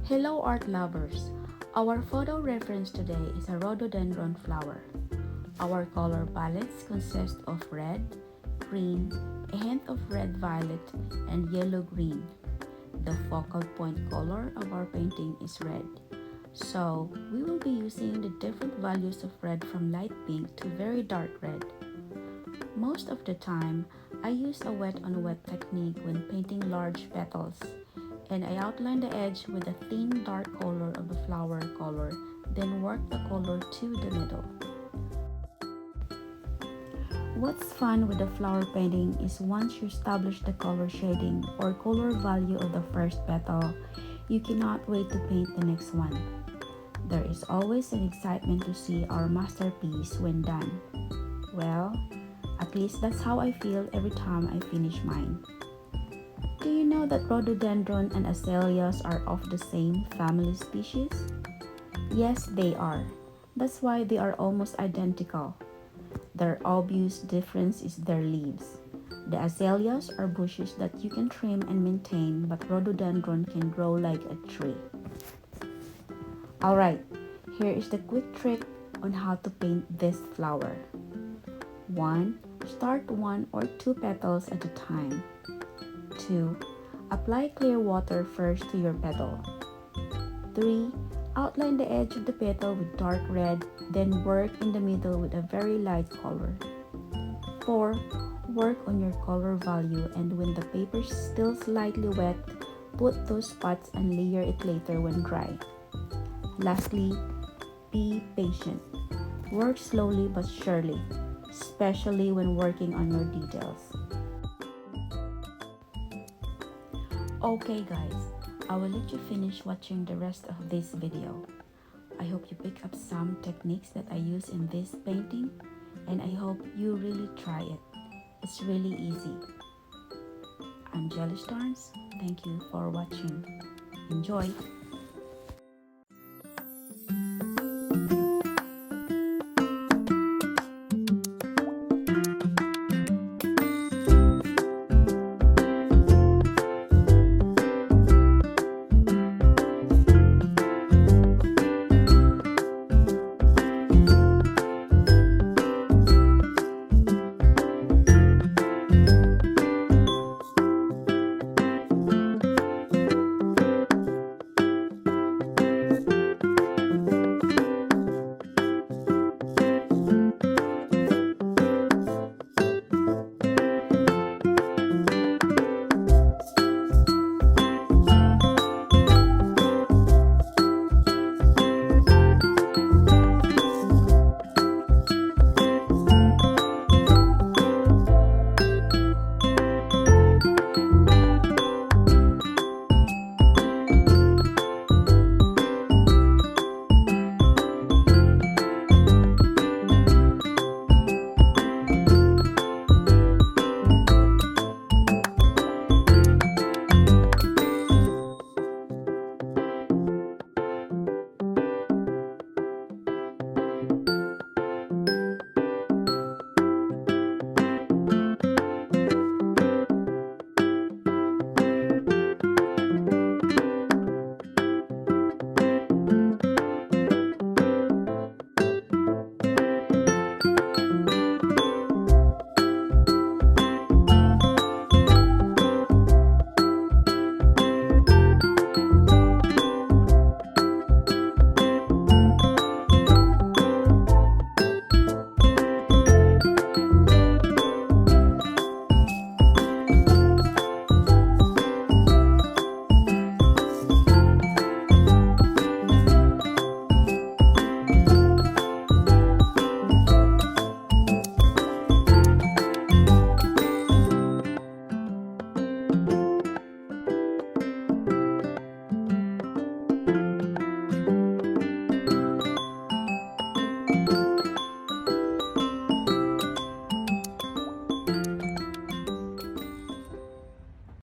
Hello art lovers! Our photo reference today is a rhododendron flower. Our color palettes consist of red, green, a hint of red violet, and yellow-green. The focal point color of our painting is red. So, we will be using the different values of red from light pink to very dark red. Most of the time, I use a wet on wet technique when painting large petals, and I outline the edge with a thin dark color of the flower color, then work the color to the middle. What's fun with the flower painting is once you establish the color shading or color value of the first petal, you cannot wait to paint the next one. There is always an excitement to see our masterpiece when done. Well, at least that's how I feel every time I finish mine. Do you know that rhododendron and azaleas are of the same family species? Yes, they are. That's why they are almost identical. Their obvious difference is their leaves. The azaleas are bushes that you can trim and maintain, but rhododendron can grow like a tree. Alright, here is the quick trick on how to paint this flower. 1. Start 1 or 2 petals at a time. 2. Apply clear water first to your petal. 3. Outline the edge of the petal with dark red, then work in the middle with a very light color. 4. Work on your color value, and when the paper is still slightly wet, put those spots and layer it later when dry. Lastly, be patient. Work slowly but surely, especially when working on your details. Okay guys, I will let you finish watching the rest of this video. I hope you pick up some techniques that I use in this painting, and I hope you really try it. It's really easy. I'm Jelly Storms. Thank you for watching. Enjoy!